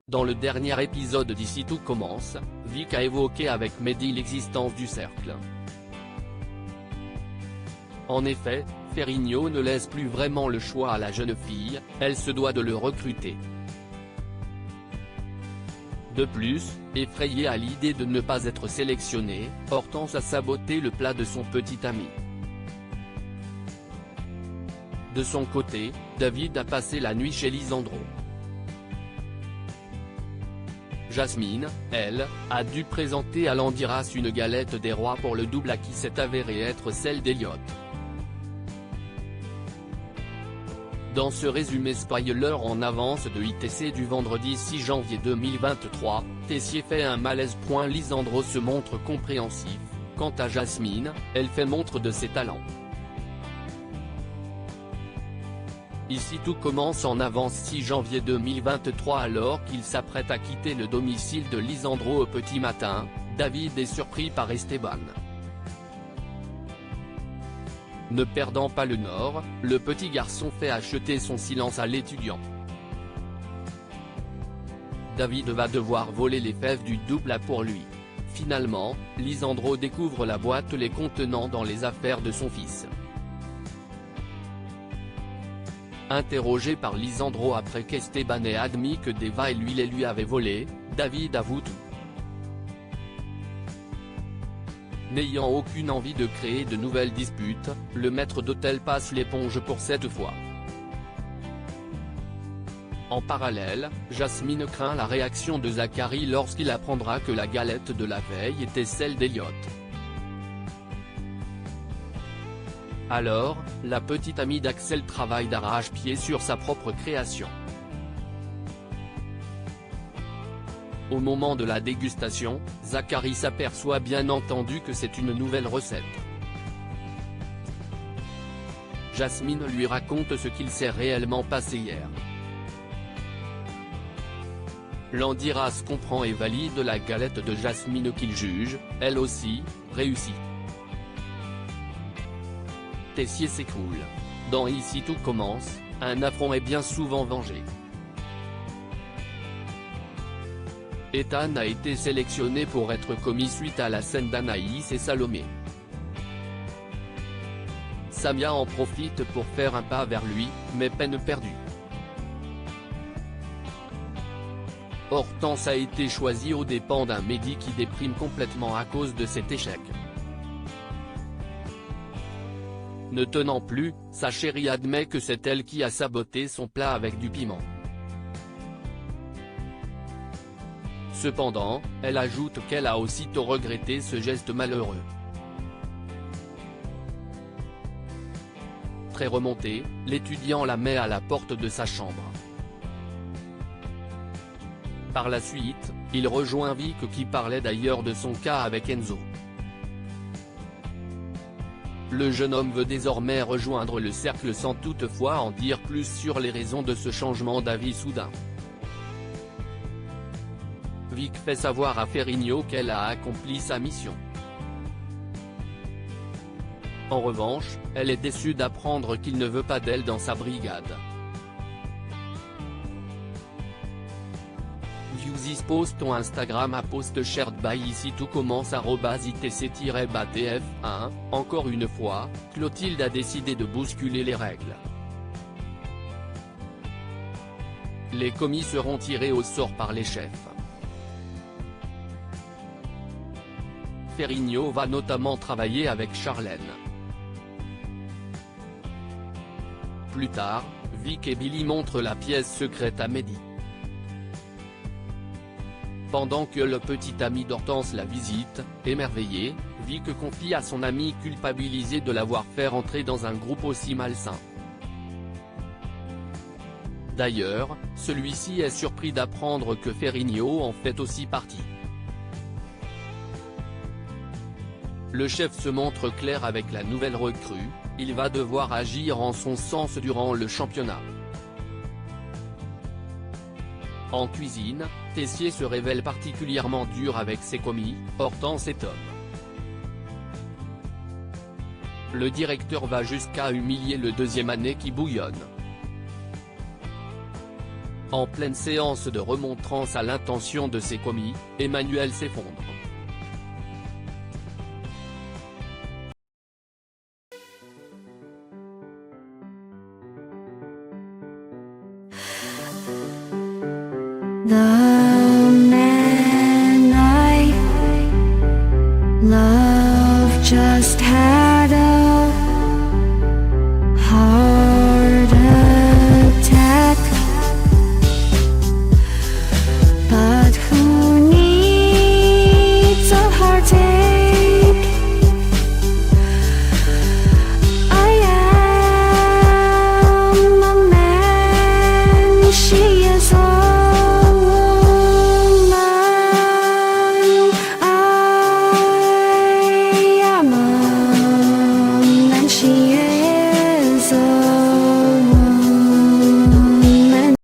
Dans le dernier épisode d'Ici tout commence, Vic a évoqué avec Mehdi l'existence du cercle. En effet, Ferrigno ne laisse plus vraiment le choix à la jeune fille, elle se doit de le recruter. De plus, effrayée à l'idée de ne pas être sélectionnée, Hortense a saboté le plat de son petit ami. De son côté, David a passé la nuit chez Lisandro. Jasmine, elle, a dû présenter à Landiras une galette des rois pour le double à qui s'est avérée être celle d'Elliot. Dans ce résumé spoiler en avance de ITC du vendredi 6 janvier 2023, Tessier fait un malaise. Lisandro se montre compréhensif. Quant à Jasmine, elle fait montre de ses talents. Ici tout commence en avance 6 janvier 2023 alors qu'il s'apprête à quitter le domicile de Lisandro au petit matin, David est surpris par Esteban. Ne perdant pas le nord, le petit garçon fait acheter son silence à l'étudiant. David va devoir voler les fèves du double A pour lui. Finalement, Lisandro découvre la boîte les contenant dans les affaires de son fils. Interrogé par Lisandro après qu'Esteban ait admis que Deva et lui les lui avaient volés, David avoue tout. N'ayant aucune envie de créer de nouvelles disputes, le maître d'hôtel passe l'éponge pour cette fois. En parallèle, Jasmine craint la réaction de Zachary lorsqu'il apprendra que la galette de la veille était celle d'Elliot. Alors, la petite amie d'Axel travaille d'arrache-pied sur sa propre création. Au moment de la dégustation, Zachary s'aperçoit bien entendu que c'est une nouvelle recette. Jasmine lui raconte ce qu'il s'est réellement passé hier. Landiras comprend et valide la galette de Jasmine qu'il juge, elle aussi, réussie. Tessier s'écroule. Dans Ici tout commence, un affront est bien souvent vengé. Ethan a été sélectionné pour être commis suite à la scène d'Anaïs et Salomé. Samia en profite pour faire un pas vers lui, mais peine perdue. Hortense a été choisie aux dépens d'un Mehdi qui déprime complètement à cause de cet échec. Ne tenant plus, sa chérie admet que c'est elle qui a saboté son plat avec du piment. Cependant, elle ajoute qu'elle a aussitôt regretté ce geste malheureux. Très remonté, l'étudiant la met à la porte de sa chambre. Par la suite, il rejoint Vic qui parlait d'ailleurs de son cas avec Enzo. Le jeune homme veut désormais rejoindre le cercle sans toutefois en dire plus sur les raisons de ce changement d'avis soudain. Vic fait savoir à Ferrigno qu'elle a accompli sa mission. En revanche, elle est déçue d'apprendre qu'il ne veut pas d'elle dans sa brigade. Viewsis post ton Instagram à post shared by Ici tout commence @itc-batf1, encore une fois, Clotilde a décidé de bousculer les règles. Les commis seront tirés au sort par les chefs. Ferrigno va notamment travailler avec Charlène. Plus tard, Vic et Billy montrent la pièce secrète à Mehdi. Pendant que le petit ami d'Hortense la visite, émerveillé, Vic confie à son ami culpabilisé de l'avoir fait rentrer dans un groupe aussi malsain. D'ailleurs, celui-ci est surpris d'apprendre que Ferrigno en fait aussi partie. Le chef se montre clair avec la nouvelle recrue, il va devoir agir en son sens durant le championnat. En cuisine, Tessier se révèle particulièrement dur avec ses commis, Hortense et Tom. Le directeur va jusqu'à humilier le deuxième année qui bouillonne. En pleine séance de remontrance à l'intention de ses commis, Emmanuel s'effondre. The man I love just had a heart attack, but who needs a heartache? I am a man, she is a she